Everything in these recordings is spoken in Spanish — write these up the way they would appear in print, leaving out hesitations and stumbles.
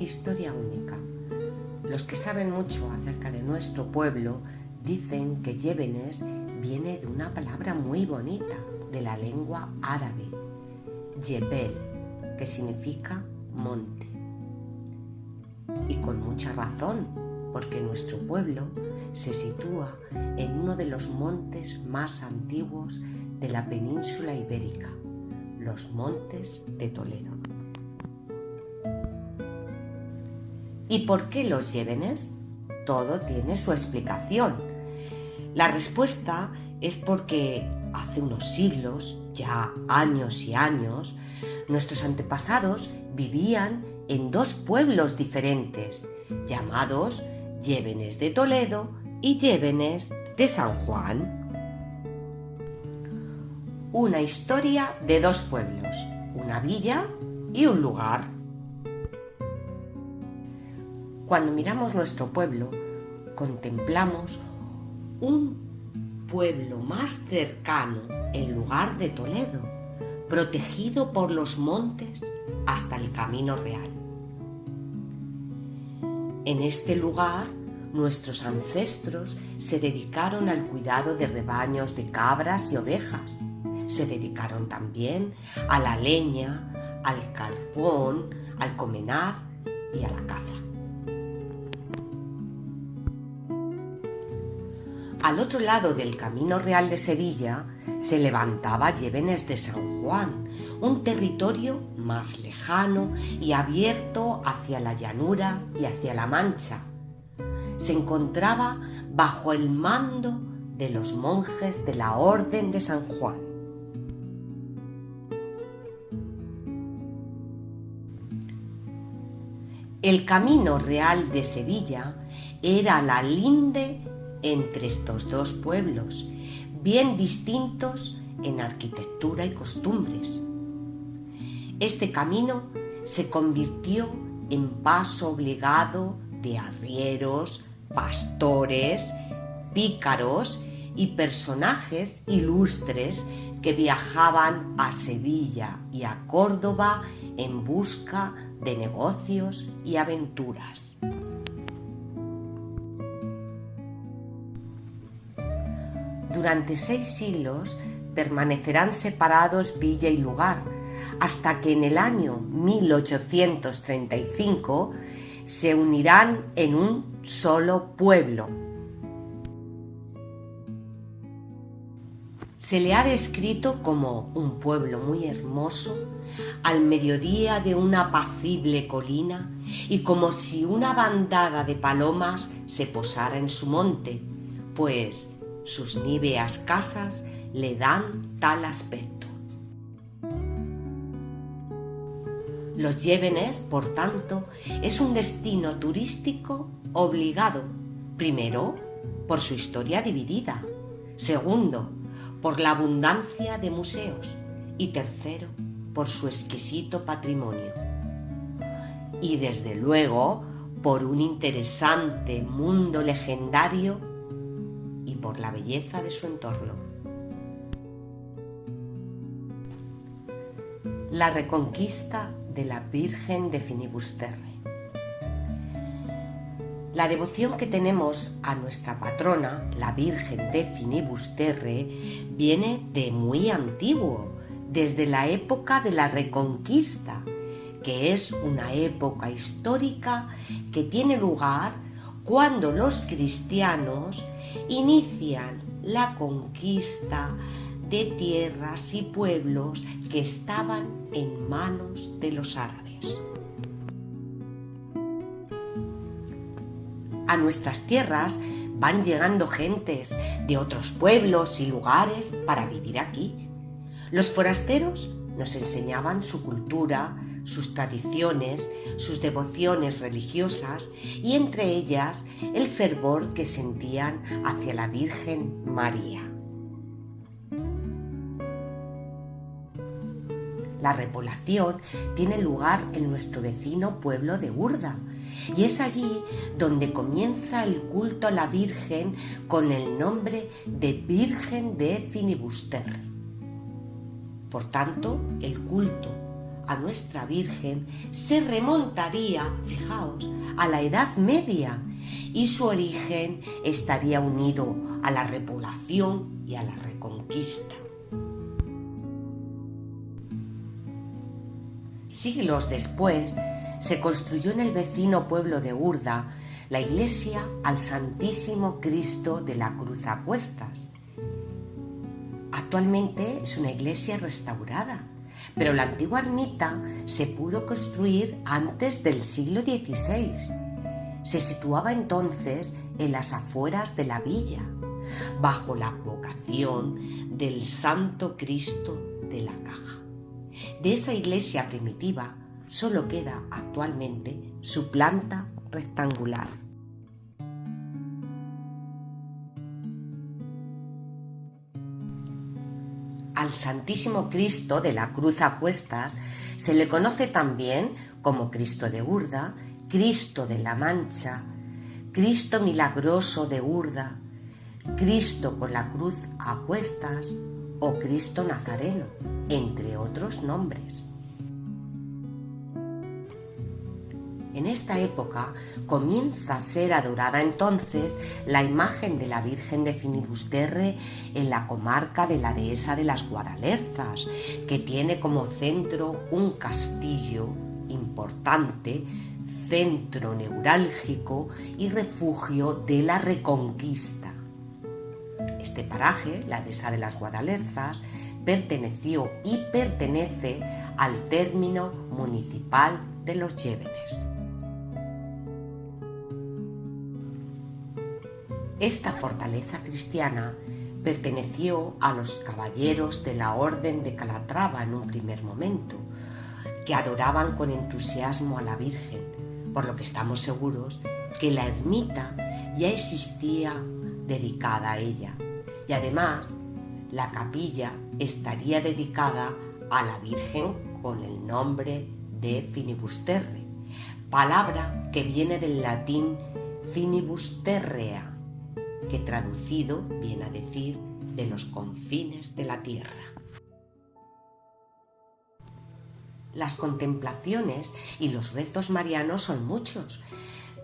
Historia única. Los que saben mucho acerca de nuestro pueblo dicen que Llévenes viene de una palabra muy bonita de la lengua árabe, Jebel, que significa monte. Y con mucha razón, porque nuestro pueblo se sitúa en uno de los montes más antiguos de la península ibérica, los Montes de Toledo. ¿Y por qué los Llévenes? Todo tiene su explicación. La respuesta es porque hace unos siglos, ya años y años, nuestros antepasados vivían en dos pueblos diferentes, llamados Llévenes de Toledo y Llévenes de San Juan. Una historia de dos pueblos, una villa y un lugar. Cuando miramos nuestro pueblo, contemplamos un pueblo más cercano en lugar de Toledo, protegido por los montes hasta el Camino Real. En este lugar, nuestros ancestros se dedicaron al cuidado de rebaños de cabras y ovejas. Se dedicaron también a la leña, al carbón, al comenar y a la caza. Al otro lado del Camino Real de Sevilla se levantaba Llévenes de San Juan, un territorio más lejano y abierto hacia la llanura y hacia la Mancha. Se encontraba bajo el mando de los monjes de la Orden de San Juan. El Camino Real de Sevilla era la linde entre estos dos pueblos, bien distintos en arquitectura y costumbres. Este camino se convirtió en paso obligado de arrieros, pastores, pícaros y personajes ilustres que viajaban a Sevilla y a Córdoba en busca de negocios y aventuras. Durante 6 siglos permanecerán separados villa y lugar, hasta que en el año 1835 se unirán en un solo pueblo. Se le ha descrito como un pueblo muy hermoso, al mediodía de una apacible colina, y como si una bandada de palomas se posara en su monte, pues sus níveas casas le dan tal aspecto. Los Llévenes, por tanto, es un destino turístico obligado, primero, por su historia dividida, segundo, por la abundancia de museos y tercero, por su exquisito patrimonio. Y desde luego, por un interesante mundo legendario y por la belleza de su entorno. La reconquista de la Virgen de Finibusterre. La devoción que tenemos a nuestra patrona, la Virgen de Finibusterre, viene de muy antiguo, desde la época de la Reconquista, que es una época histórica que tiene lugar cuando los cristianos inician la conquista de tierras y pueblos que estaban en manos de los árabes. A nuestras tierras van llegando gentes de otros pueblos y lugares para vivir aquí. Los forasteros nos enseñaban su cultura, sus tradiciones, sus devociones religiosas y entre ellas el fervor que sentían hacia la Virgen María. La repoblación tiene lugar en nuestro vecino pueblo de Urda y es allí donde comienza el culto a la Virgen con el nombre de Virgen de Finibusterre. Por tanto, el culto a nuestra Virgen se remontaría, fijaos, a la Edad Media y su origen estaría unido a la repoblación y a la reconquista. Siglos después, se construyó en el vecino pueblo de Urda la iglesia al Santísimo Cristo de la Cruz a Cuestas. Actualmente es una iglesia restaurada, pero la antigua ermita se pudo construir antes del siglo XVI. Se situaba entonces en las afueras de la villa, bajo la advocación del Santo Cristo de la Caja. De esa iglesia primitiva solo queda actualmente su planta rectangular. Al Santísimo Cristo de la Cruz a Cuestas se le conoce también como Cristo de Urda, Cristo de la Mancha, Cristo Milagroso de Urda, Cristo con la Cruz a Cuestas o Cristo Nazareno, entre otros nombres. En esta época comienza a ser adorada entonces la imagen de la Virgen de Finibusterre en la comarca de la Dehesa de las Guadalerzas, que tiene como centro un castillo importante, centro neurálgico y refugio de la Reconquista. Este paraje, la Dehesa de las Guadalerzas, perteneció y pertenece al término municipal de Los Llévenes. Esta fortaleza cristiana perteneció a los caballeros de la Orden de Calatrava en un primer momento, que adoraban con entusiasmo a la Virgen, por lo que estamos seguros que la ermita ya existía dedicada a ella, y además la capilla estaría dedicada a la Virgen con el nombre de Finibusterre, palabra que viene del latín finibusterrea, que traducido viene a decir de los confines de la tierra. Las contemplaciones y los rezos marianos son muchos,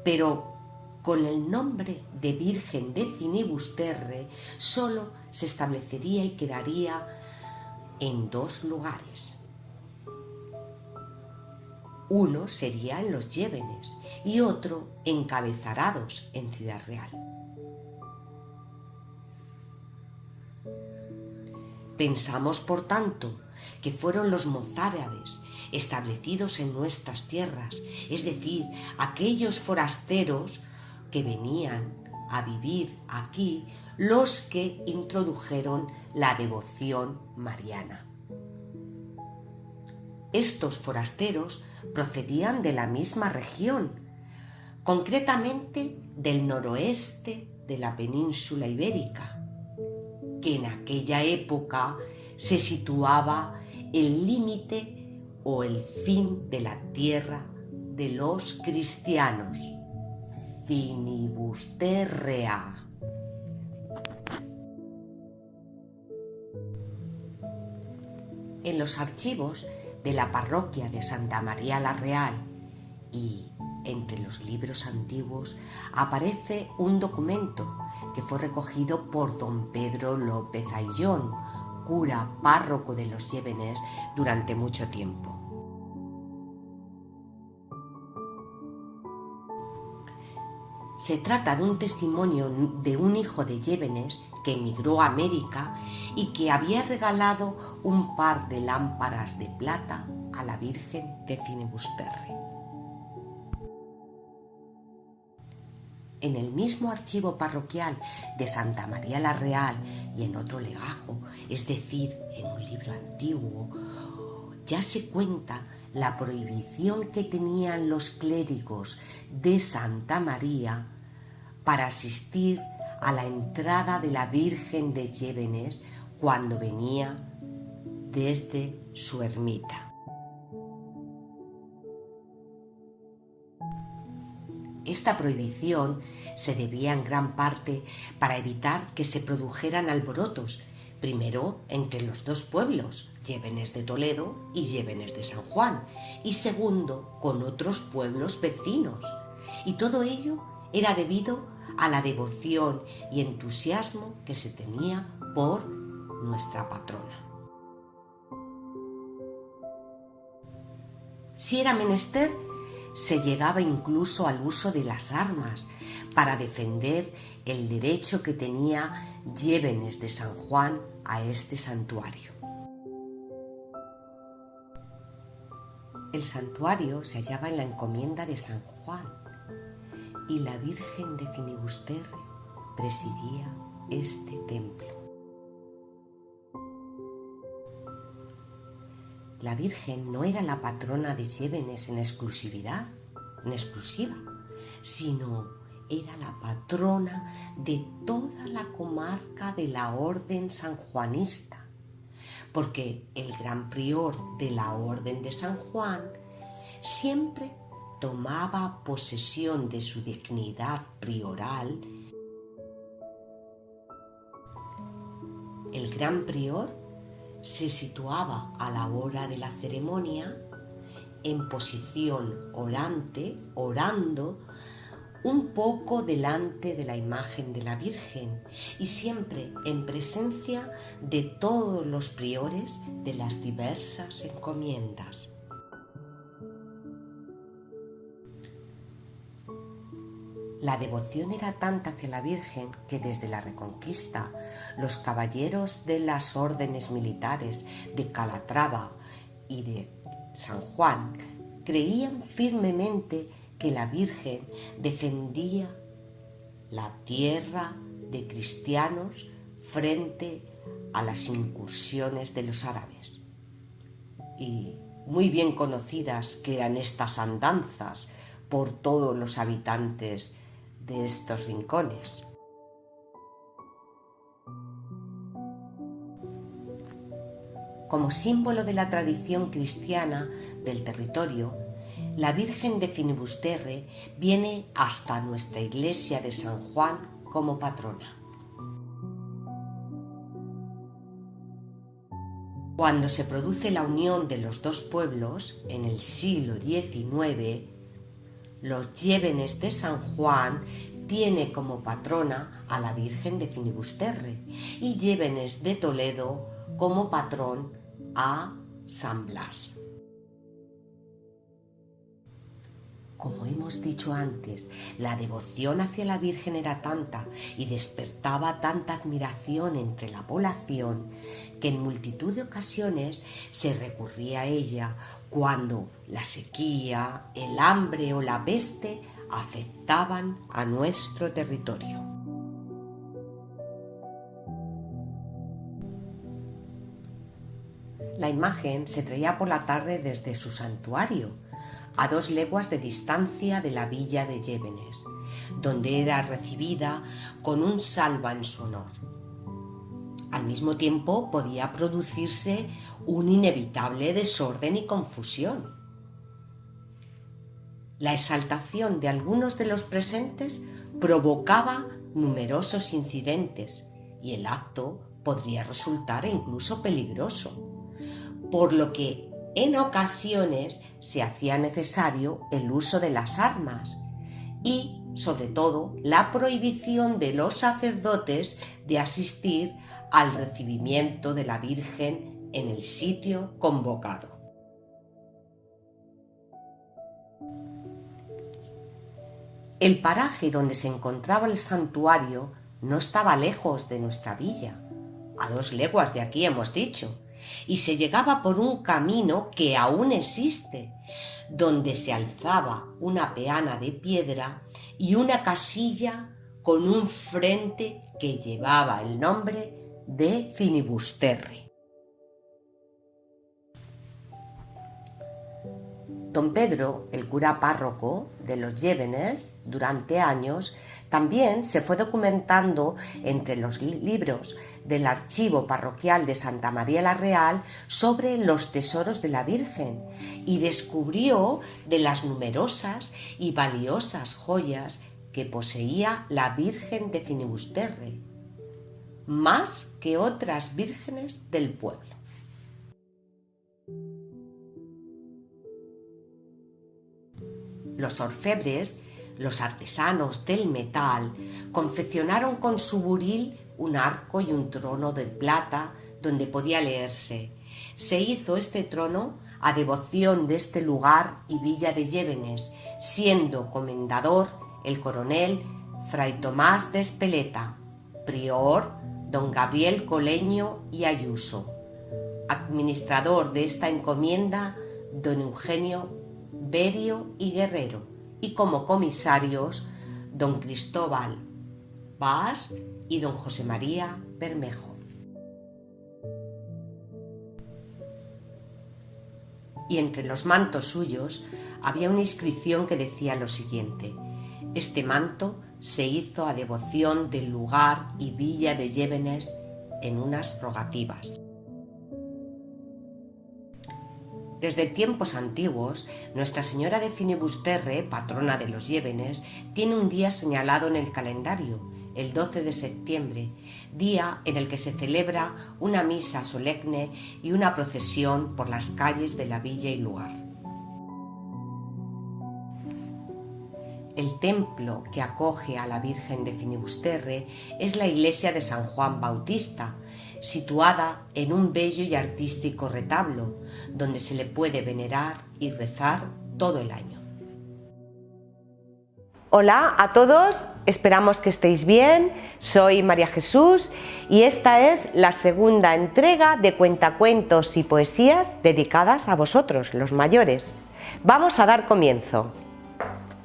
pero con el nombre de Virgen de Finibusterre solo se establecería y quedaría en dos lugares. Uno sería en Los Llévenes y otro en Cabezarados, en Ciudad Real. Pensamos, por tanto, que fueron los mozárabes establecidos en nuestras tierras, es decir, aquellos forasteros que venían a vivir aquí, los que introdujeron la devoción mariana. Estos forasteros procedían de la misma región, concretamente del noroeste de la península ibérica, que en aquella época se situaba el límite o el fin de la tierra de los cristianos, Finibusterrea. En los archivos de la parroquia de Santa María la Real y entre los libros antiguos aparece un documento que fue recogido por don Pedro López Ayllón, cura párroco de Los Llévenes durante mucho tiempo. Se trata de un testimonio de un hijo de Llévenes que emigró a América y que había regalado un par de lámparas de plata a la Virgen de Finibusterre. En el mismo archivo parroquial de Santa María la Real y en otro legajo, es decir, en un libro antiguo, ya se cuenta la prohibición que tenían los clérigos de Santa María para asistir a la entrada de la Virgen de Llévenes cuando venía desde su ermita. Esta prohibición se debía en gran parte para evitar que se produjeran alborotos, Primero, entre los dos pueblos, Llévenes de Toledo y Llévenes de San Juan, y segundo, con otros pueblos vecinos. Y todo ello era debido a la devoción y entusiasmo que se tenía por nuestra patrona. Si era menester, se llegaba incluso al uso de las armas para defender el derecho que tenía Llévenes de San Juan a este santuario. El santuario se hallaba en la encomienda de San Juan y la Virgen de Finibusterre presidía este templo. La Virgen no era la patrona de Llévenes en exclusiva, sino era la patrona de toda la comarca de la Orden sanjuanista, porque el gran prior de la Orden de San Juan siempre tomaba posesión de su dignidad prioral. El gran prior se situaba a la hora de la ceremonia en posición orante, orando un poco delante de la imagen de la Virgen y siempre en presencia de todos los priores de las diversas encomiendas. La devoción era tanta hacia la Virgen que desde la Reconquista los caballeros de las órdenes militares de Calatrava y de San Juan creían firmemente que la Virgen defendía la tierra de cristianos frente a las incursiones de los árabes. Y muy bien conocidas que eran estas andanzas por todos los habitantes de estos rincones. Como símbolo de la tradición cristiana del territorio, la Virgen de Finibusterre viene hasta nuestra iglesia de San Juan como patrona. Cuando se produce la unión de los dos pueblos, en el siglo XIX, los Llévenes de San Juan tiene como patrona a la Virgen de Finibusterre y Llévenes de Toledo como patrón a San Blas. Como hemos dicho antes, la devoción hacia la Virgen era tanta y despertaba tanta admiración entre la población que en multitud de ocasiones se recurría a ella cuando la sequía, el hambre o la peste afectaban a nuestro territorio. La imagen se traía por la tarde desde su santuario, a 2 leguas de distancia de la villa de Llévenes, donde era recibida con un salva en su honor. Al mismo tiempo podía producirse un inevitable desorden y confusión. La exaltación de algunos de los presentes provocaba numerosos incidentes y el acto podría resultar incluso peligroso, por lo que en ocasiones se hacía necesario el uso de las armas y, sobre todo, la prohibición de los sacerdotes de asistir al recibimiento de la Virgen en el sitio convocado. El paraje donde se encontraba el santuario no estaba lejos de nuestra villa, a 2 leguas de aquí hemos dicho, y se llegaba por un camino que aún existe, donde se alzaba una peana de piedra y una casilla con un frente que llevaba el nombre de Finibusterre. Don Pedro, el cura párroco de los Llévenes, durante años, también se fue documentando entre los libros del archivo parroquial de Santa María la Real sobre los tesoros de la Virgen y descubrió de las numerosas y valiosas joyas que poseía la Virgen de Finibusterre. más que otras vírgenes del pueblo. Los orfebres, los artesanos del metal, confeccionaron con su buril un arco y un trono de plata donde podía leerse: se hizo este trono a devoción de este lugar y villa de Llévenes, siendo comendador el coronel Fray Tomás de Espeleta, prior don Gabriel Coleño y Ayuso, administrador de esta encomienda don Eugenio Berio y Guerrero, y como comisarios don Cristóbal Bas y don José María Bermejo. Y entre los mantos suyos había una inscripción que decía lo siguiente: este manto se hizo a devoción del lugar y villa de Llévenes en unas rogativas. Desde tiempos antiguos, Nuestra Señora de Finibusterre, patrona de los Llévenes, tiene un día señalado en el calendario, el 12 de septiembre, día en el que se celebra una misa solemne y una procesión por las calles de la villa y lugar. El templo que acoge a la Virgen de Finibusterre es la iglesia de San Juan Bautista, situada en un bello y artístico retablo, donde se le puede venerar y rezar todo el año. Hola a todos, esperamos que estéis bien. Soy María Jesús y esta es la segunda entrega de cuentacuentos y poesías dedicadas a vosotros, los mayores. Vamos a dar comienzo.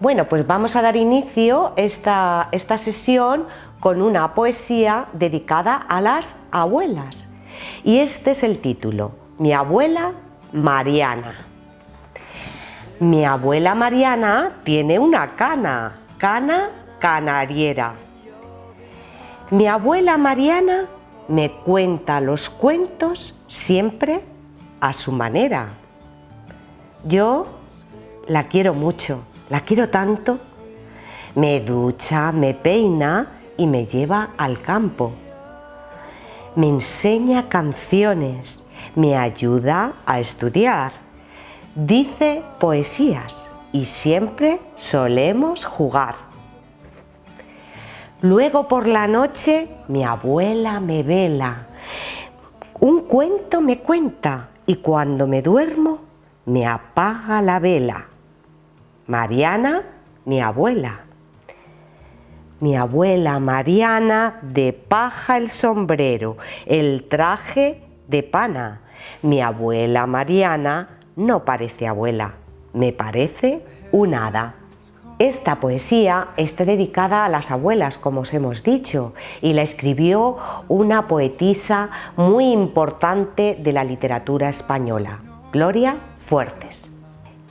Bueno, pues vamos a dar inicio esta sesión con una poesía dedicada a las abuelas. Y este es el título: Mi abuela Mariana. Mi abuela Mariana tiene una cana canariera. Mi abuela Mariana me cuenta los cuentos siempre a su manera. Yo la quiero mucho. La quiero tanto, me ducha, me peina y me lleva al campo. Me enseña canciones, me ayuda a estudiar, dice poesías y siempre solemos jugar. Luego por la noche mi abuela me vela, un cuento me cuenta y cuando me duermo me apaga la vela. Mariana, mi abuela. Mi abuela Mariana, de paja el sombrero, el traje de pana. Mi abuela Mariana no parece abuela, me parece un hada. Esta poesía está dedicada a las abuelas, como os hemos dicho, y la escribió una poetisa muy importante de la literatura española, Gloria Fuertes.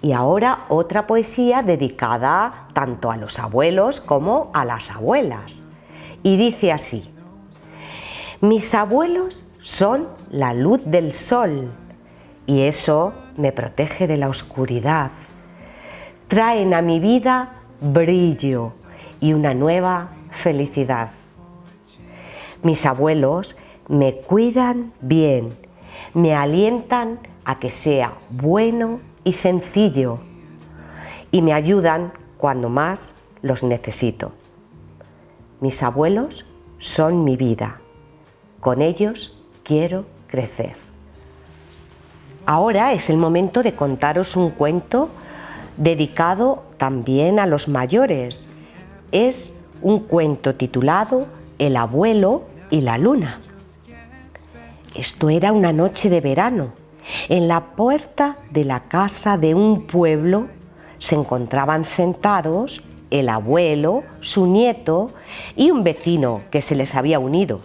Y ahora otra poesía dedicada tanto a los abuelos como a las abuelas. Y dice así: mis abuelos son la luz del sol y eso me protege de la oscuridad. Traen a mi vida brillo y una nueva felicidad. Mis abuelos me cuidan bien, me alientan a que sea bueno y sencillo y me ayudan cuando más los necesito. Mis abuelos son mi vida, con ellos quiero crecer. Ahora es el momento de contaros un cuento dedicado también a los mayores. Es un cuento titulado El abuelo y la luna. Esto era una noche de verano. En la puerta de la casa de un pueblo se encontraban sentados el abuelo, su nieto y un vecino que se les había unido.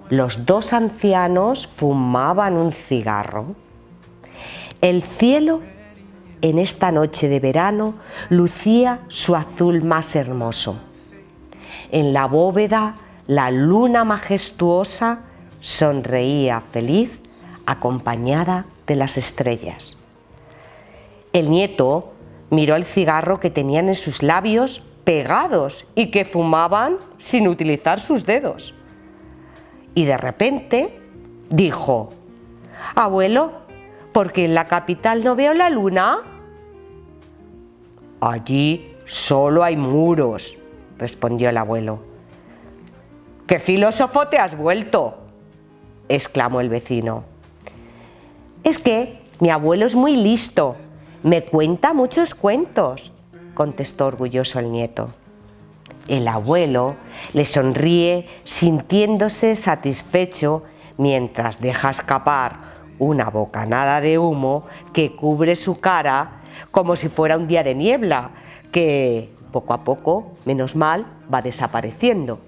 Los dos ancianos fumaban un cigarro. El cielo en esta noche de verano lucía su azul más hermoso. En la bóveda la luna majestuosa sonreía feliz, acompañada de las estrellas. El nieto miró el cigarro que tenían en sus labios pegados y que fumaban sin utilizar sus dedos. y de repente dijo: «Abuelo, ¿por qué en la capital no veo la luna?» «Allí solo hay muros», respondió el abuelo. «¡Qué filósofo te has vuelto!», exclamó el vecino. «Es que mi abuelo es muy listo, me cuenta muchos cuentos», contestó orgulloso el nieto. El abuelo le sonríe sintiéndose satisfecho mientras deja escapar una bocanada de humo que cubre su cara como si fuera un día de niebla que poco a poco, menos mal, va desapareciendo.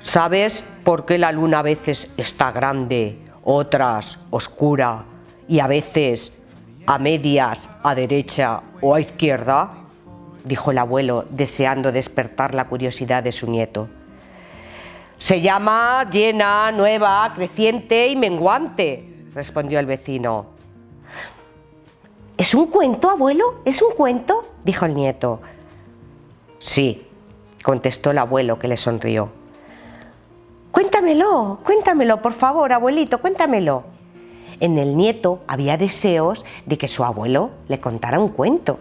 ¿Sabes por qué la luna a veces está grande, otras oscura y a veces a medias a derecha o a izquierda?, dijo el abuelo, deseando despertar la curiosidad de su nieto. «Se llama llena, nueva, creciente y menguante», respondió el vecino. «¿Es un cuento, abuelo? ¿Es un cuento?», dijo el nieto. «Sí», contestó el abuelo, que le sonrió. «Cuéntamelo, cuéntamelo, por favor, abuelito, cuéntamelo». En el nieto había deseos de que su abuelo le contara un cuento.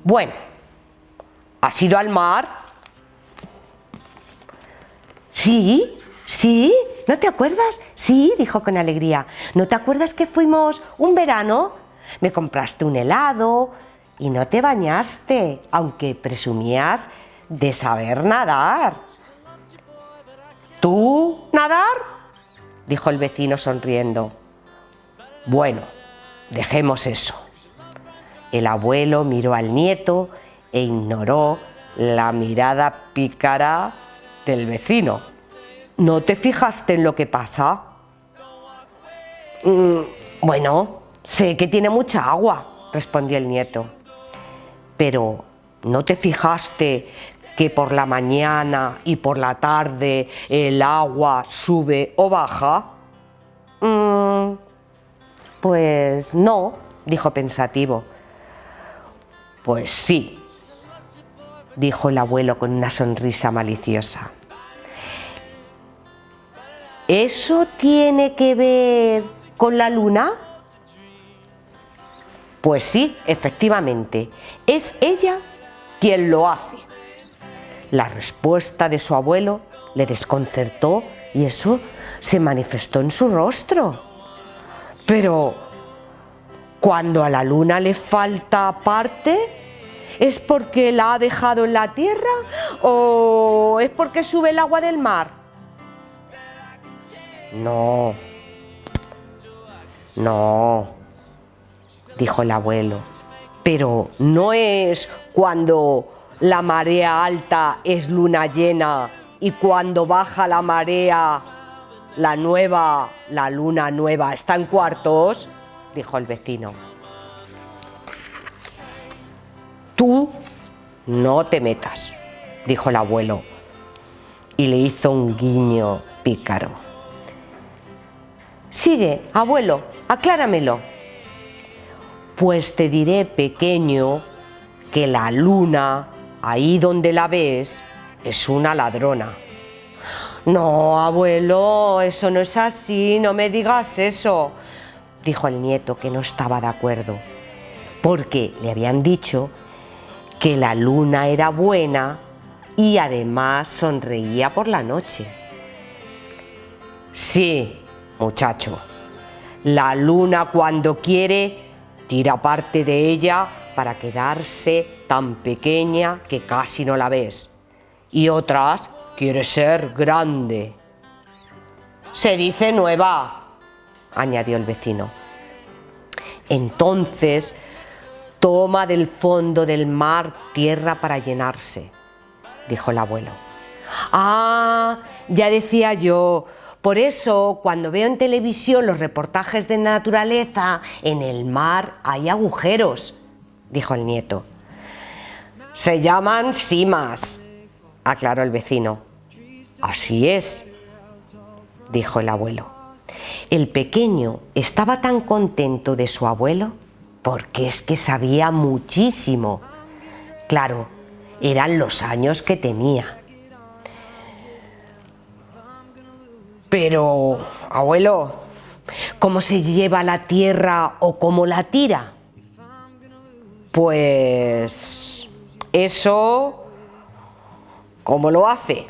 «Bueno, ¿has ido al mar?». «Sí, sí, ¿no te acuerdas?». «Sí», dijo con alegría. «¿No te acuerdas que fuimos un verano? Me compraste un helado y no te bañaste, aunque presumías de saber nadar». «¿Tú nadar?», dijo el vecino sonriendo. «Bueno, dejemos eso». El abuelo miró al nieto e ignoró la mirada pícara del vecino. «¿No te fijaste en lo que pasa?». «Bueno, sé que tiene mucha agua», respondió el nieto. «Pero ¿no te fijaste que por la mañana y por la tarde el agua sube o baja?». «Pues no», dijo pensativo. «Pues sí», dijo el abuelo con una sonrisa maliciosa. «¿Eso tiene que ver con la luna?». «Pues sí, efectivamente, es ella quien lo hace». La respuesta de su abuelo le desconcertó y eso se manifestó en su rostro. «Pero, cuando a la luna le falta parte, ¿es porque la ha dejado en la tierra o es porque sube el agua del mar?». «No, no», dijo el abuelo, «pero ¿no es cuando la marea alta es luna llena y cuando baja la marea la luna nueva está en cuartos?», dijo el vecino. «Tú no te metas», dijo el abuelo y le hizo un guiño pícaro. «Sigue, abuelo, acláramelo». «Pues te diré, pequeño, que la luna, ahí donde la ves, es una ladrona». «No, abuelo, eso no es así, no me digas eso», dijo el nieto, que no estaba de acuerdo, porque le habían dicho que la luna era buena y además sonreía por la noche. «Sí, muchacho, la luna cuando quiere tira parte de ella para quedarse tan pequeña que casi no la ves, y otras quiere ser grande». «Se dice nueva», añadió el vecino. «Entonces toma del fondo del mar tierra para llenarse», dijo el abuelo. «Ah, ya decía yo, por eso cuando veo en televisión los reportajes de naturaleza, en el mar hay agujeros», dijo el nieto. «Se llaman simas», aclaró el vecino. «Así es», dijo el abuelo. El pequeño estaba tan contento de su abuelo porque es que sabía muchísimo. Claro, eran los años que tenía. Pero, abuelo, ¿cómo se lleva la tierra o cómo la tira? Pues eso, ¿cómo lo hace?,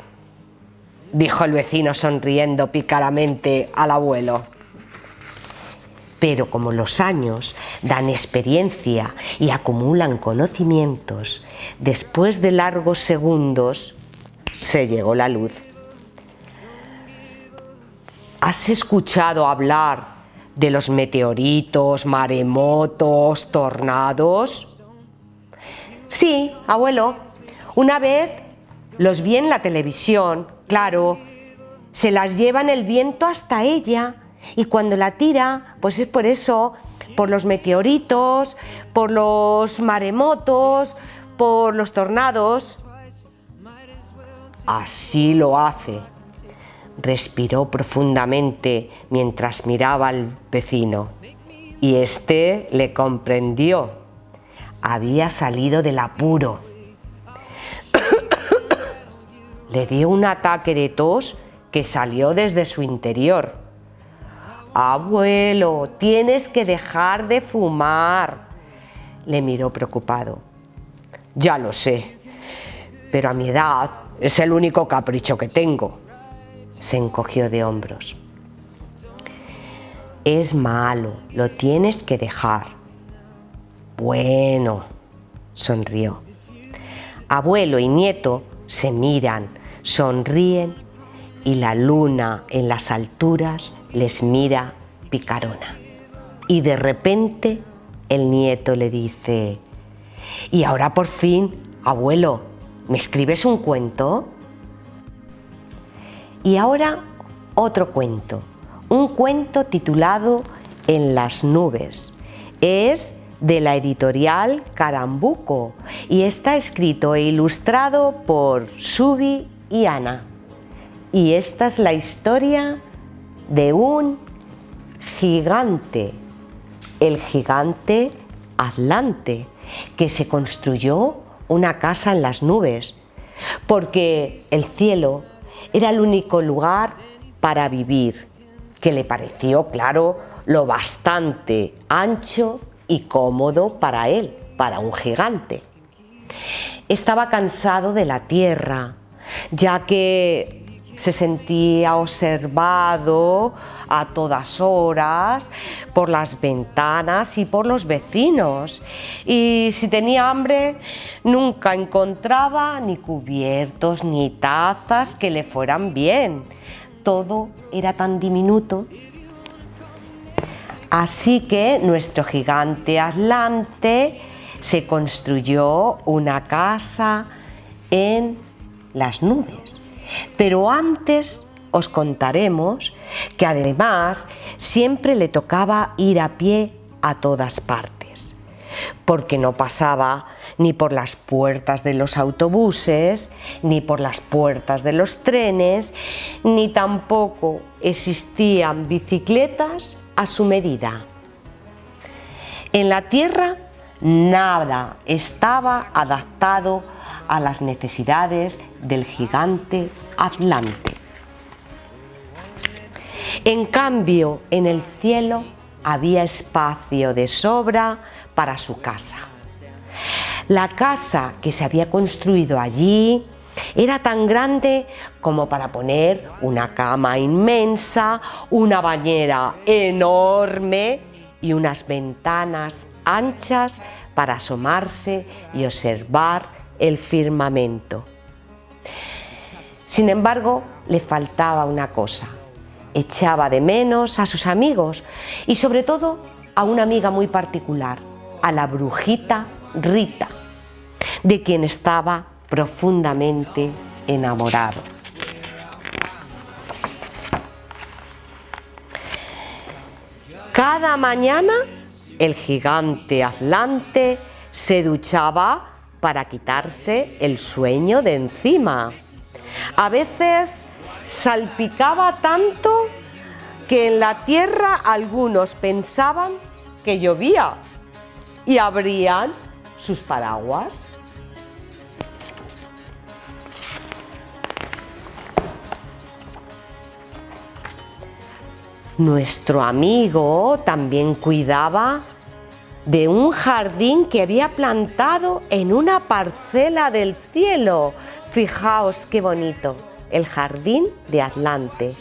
dijo el vecino sonriendo pícaramente al abuelo. Pero como los años dan experiencia y acumulan conocimientos, después de largos segundos se llegó la luz. ¿Has escuchado hablar de los meteoritos, maremotos, tornados? Sí, abuelo. Una vez los vi en la televisión, claro. Se las lleva en el viento hasta ella y cuando la tira, pues es por eso, por los meteoritos, por los maremotos, por los tornados. Así lo hace. Respiró profundamente mientras miraba al vecino y éste le comprendió. Había salido del apuro. Le dio un ataque de tos que salió desde su interior. Abuelo, tienes que dejar de fumar, le miró preocupado. Ya lo sé, pero a mi edad es el único capricho que tengo. Se encogió de hombros. Es malo, lo tienes que dejar. Bueno, sonrió. Abuelo y nieto se miran, sonríen y la luna en las alturas les mira picarona. Y de repente el nieto le dice: ¿y ahora por fin, abuelo, me escribes un cuento? Y ahora otro cuento, un cuento titulado En las nubes. Es de la editorial Carambuco y está escrito e ilustrado por Subi y Ana. Y esta es la historia de un gigante, el gigante Atlante, que se construyó una casa en las nubes, porque el cielo era el único lugar para vivir, que le pareció, claro, lo bastante ancho y cómodo para él, para un gigante. Estaba cansado de la tierra, ya que se sentía observado a todas horas por las ventanas y por los vecinos. Y si tenía hambre, nunca encontraba ni cubiertos ni tazas que le fueran bien. Todo era tan diminuto. Así que nuestro gigante Atlante se construyó una casa en las nubes. Pero antes os contaremos que además siempre le tocaba ir a pie a todas partes, porque no pasaba ni por las puertas de los autobuses, ni por las puertas de los trenes, ni tampoco existían bicicletas a su medida. En la tierra nada estaba adaptado a las necesidades del gigante Atlante. En cambio, en el cielo había espacio de sobra para su casa. La casa que se había construido allí era tan grande como para poner una cama inmensa, una bañera enorme y unas ventanas anchas para asomarse y observar el firmamento. Sin embargo, le faltaba una cosa. Echaba de menos a sus amigos y sobre todo a una amiga muy particular, a la brujita Rita, de quien estaba profundamente enamorado. Cada mañana el gigante Atlante se duchaba para quitarse el sueño de encima. A veces salpicaba tanto que en la tierra algunos pensaban que llovía y abrían sus paraguas. Nuestro amigo también cuidaba de un jardín que había plantado en una parcela del cielo. Fijaos qué bonito, el jardín de Atlante.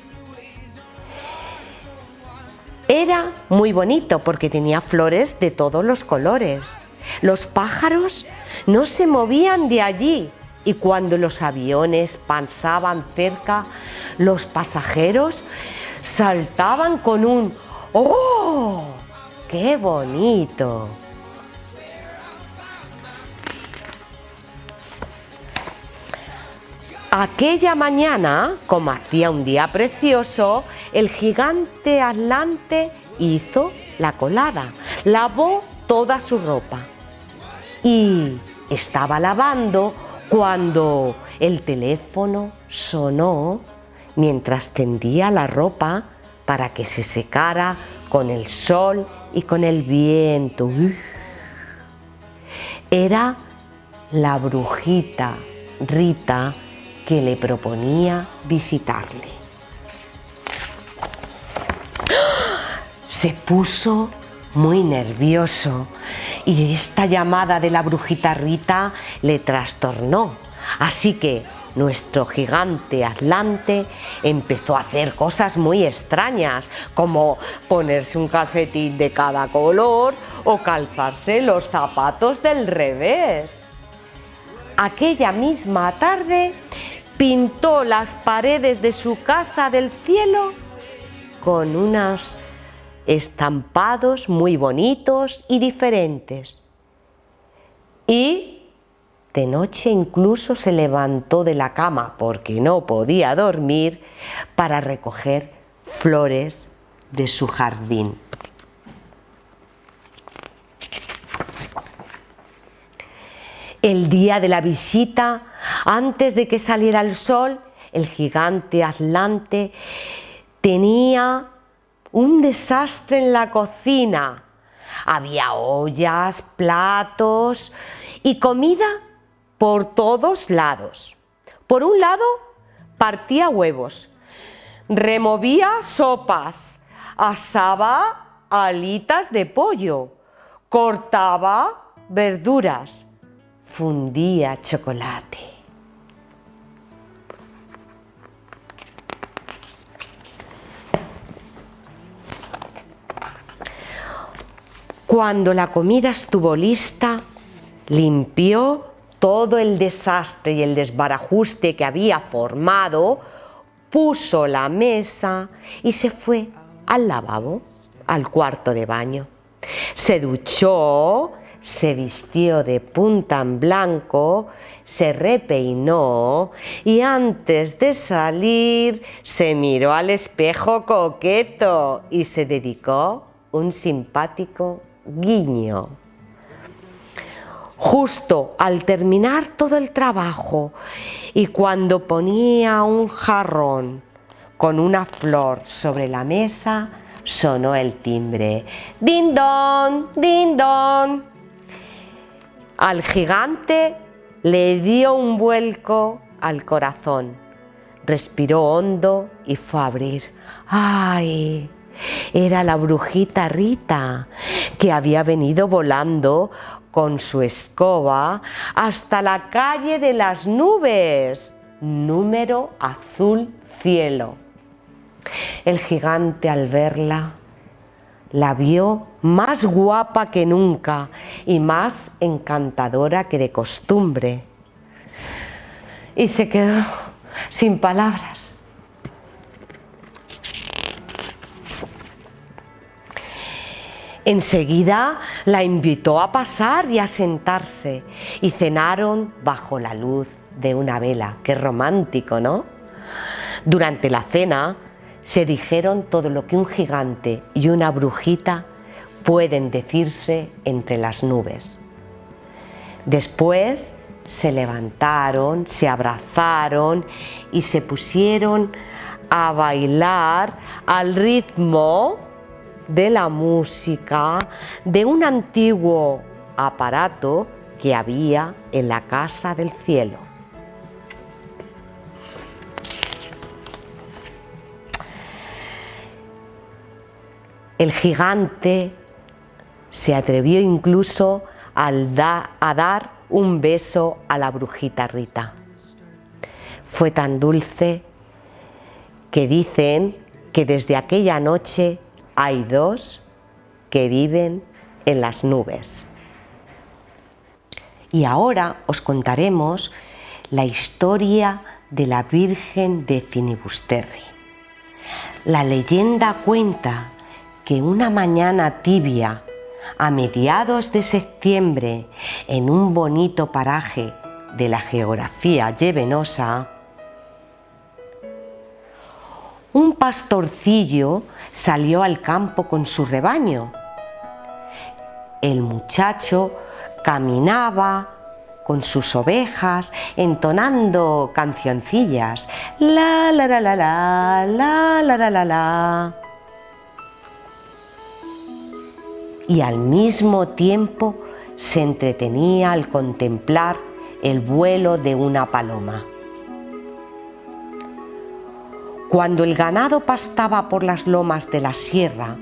Era muy bonito porque tenía flores de todos los colores. Los pájaros no se movían de allí y cuando los aviones pasaban cerca, los pasajeros saltaban con un ¡oh! ¡Qué bonito! Aquella mañana, como hacía un día precioso, el gigante Atlante hizo la colada, lavó toda su ropa y estaba lavando cuando el teléfono sonó mientras tendía la ropa para que se secara con el sol y con el viento. Era la brujita Rita que le proponía visitarle. Se puso muy nervioso y esta llamada de la brujita Rita le trastornó. Así que nuestro gigante Atlante empezó a hacer cosas muy extrañas, como ponerse un calcetín de cada color o calzarse los zapatos del revés. Aquella misma tarde pintó las paredes de su casa del cielo con unos estampados muy bonitos y diferentes. Y de noche incluso se levantó de la cama porque no podía dormir para recoger flores de su jardín. El día de la visita, antes de que saliera el sol, el gigante Atlante tenía un desastre en la cocina. Había ollas, platos y comida por todos lados. Por un lado, partía huevos, removía sopas, asaba alitas de pollo, cortaba verduras, fundía chocolate. Cuando la comida estuvo lista, limpió todo el desastre y el desbarajuste que había formado, puso la mesa y se fue al lavabo, al cuarto de baño. Se duchó, se vistió de punta en blanco, se repeinó y antes de salir se miró al espejo coqueto y se dedicó un simpático guiño. Justo al terminar todo el trabajo y cuando ponía un jarrón con una flor sobre la mesa, sonó el timbre. ¡Din don! ¡Din don! Al gigante le dio un vuelco al corazón. Respiró hondo y fue a abrir. ¡Ay! Era la brujita Rita, que había venido volando con su escoba hasta la calle de las nubes, número azul cielo. El gigante, al verla, la vio más guapa que nunca y más encantadora que de costumbre. Y se quedó sin palabras. Enseguida la invitó a pasar y a sentarse y cenaron bajo la luz de una vela. Qué romántico, ¿no? Durante la cena se dijeron todo lo que un gigante y una brujita pueden decirse entre las nubes. Después se levantaron, se abrazaron y se pusieron a bailar al ritmo de la música de un antiguo aparato que había en la casa del cielo. El gigante se atrevió incluso a dar un beso a la brujita Rita. Fue tan dulce que dicen que desde aquella noche hay dos que viven en las nubes. Y ahora os contaremos la historia de la Virgen de Finibusterri. La leyenda cuenta que una mañana tibia, a mediados de septiembre, en un bonito paraje de la geografía yevenosa, un pastorcillo salió al campo con su rebaño. El muchacho caminaba con sus ovejas entonando cancioncillas. La la la la la la la la la la. Y al mismo tiempo se entretenía al contemplar el vuelo de una paloma. Cuando el ganado pastaba por las lomas de la sierra,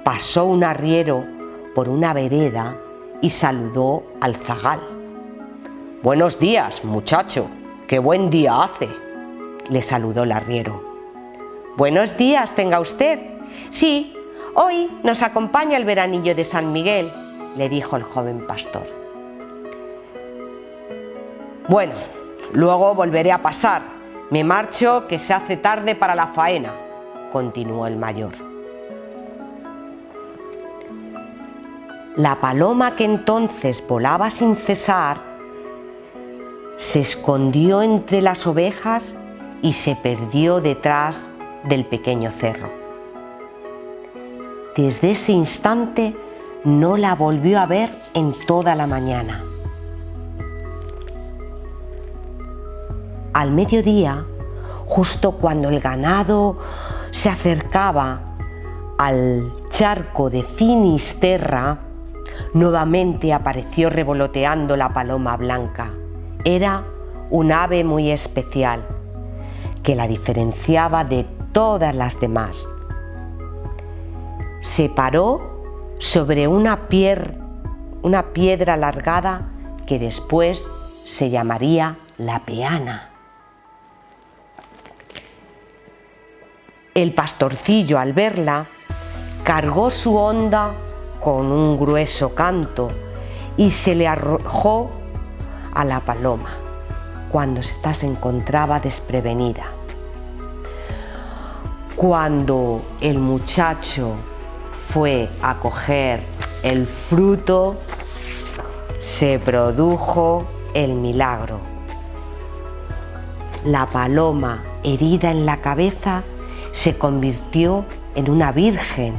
pasó un arriero por una vereda y saludó al zagal. «Buenos días, muchacho, qué buen día hace», le saludó el arriero. «Buenos días tenga usted. Sí, hoy nos acompaña el veranillo de San Miguel», le dijo el joven pastor. «Bueno, luego volveré a pasar. Me marcho, que se hace tarde para la faena», continuó el mayor. La paloma, que entonces volaba sin cesar, se escondió entre las ovejas y se perdió detrás del pequeño cerro. Desde ese instante no la volvió a ver en toda la mañana. Al mediodía, justo cuando el ganado se acercaba al charco de Finisterra, nuevamente apareció revoloteando la paloma blanca. Era un ave muy especial, que la diferenciaba de todas las demás. Se paró sobre una piedra alargada que después se llamaría la peana. El pastorcillo, al verla, cargó su honda con un grueso canto y se le arrojó a la paloma cuando ésta se encontraba desprevenida. Cuando el muchacho fue a coger el fruto, se produjo el milagro. La paloma, herida en la cabeza, se convirtió en una virgen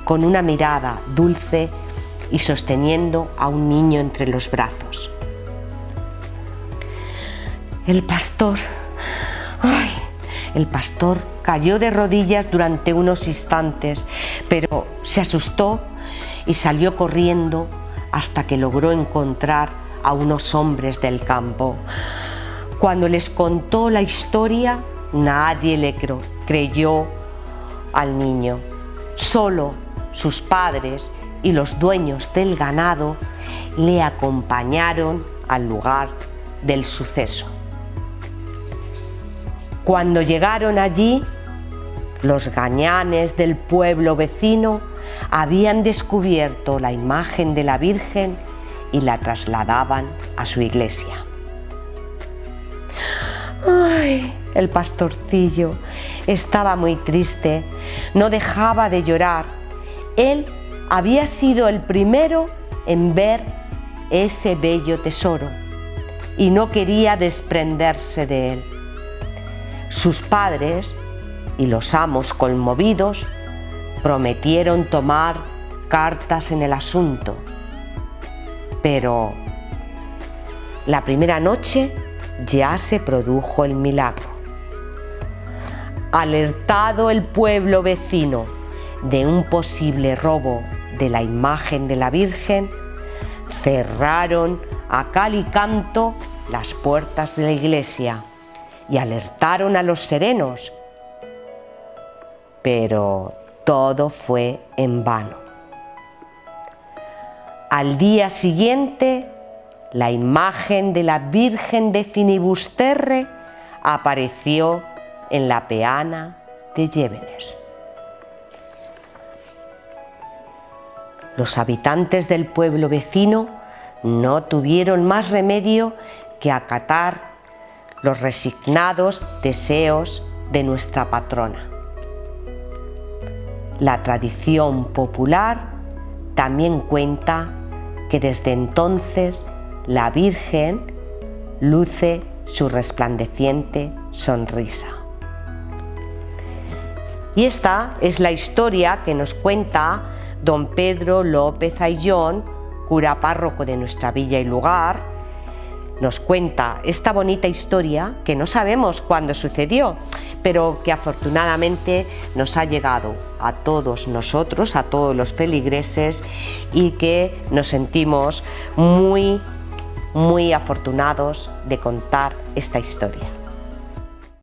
con una mirada dulce y sosteniendo a un niño entre los brazos. El pastor cayó de rodillas durante unos instantes, pero se asustó y salió corriendo hasta que logró encontrar a unos hombres del campo. Cuando les contó la historia, nadie le creyó al niño. Solo sus padres y los dueños del ganado le acompañaron al lugar del suceso. Cuando llegaron allí, los gañanes del pueblo vecino habían descubierto la imagen de la Virgen y la trasladaban a su iglesia. ¡Ay! El pastorcillo estaba muy triste, no dejaba de llorar. Él había sido el primero en ver ese bello tesoro y no quería desprenderse de él. Sus padres y los amos, conmovidos, prometieron tomar cartas en el asunto, pero la primera noche ya se produjo el milagro. Alertado el pueblo vecino de un posible robo de la imagen de la Virgen, cerraron a cal y canto las puertas de la iglesia y alertaron a los serenos. Pero todo fue en vano. Al día siguiente, la imagen de la Virgen de Finibusterre apareció en la peana de Llévenes. Los habitantes del pueblo vecino no tuvieron más remedio que acatar los resignados deseos de nuestra patrona. La tradición popular también cuenta que desde entonces la Virgen luce su resplandeciente sonrisa. Y esta es la historia que nos cuenta don Pedro López Ayllón, cura párroco de nuestra villa y lugar. Nos cuenta esta bonita historia que no sabemos cuándo sucedió, pero que afortunadamente nos ha llegado a todos nosotros, a todos los feligreses, y que nos sentimos muy afortunados de contar esta historia.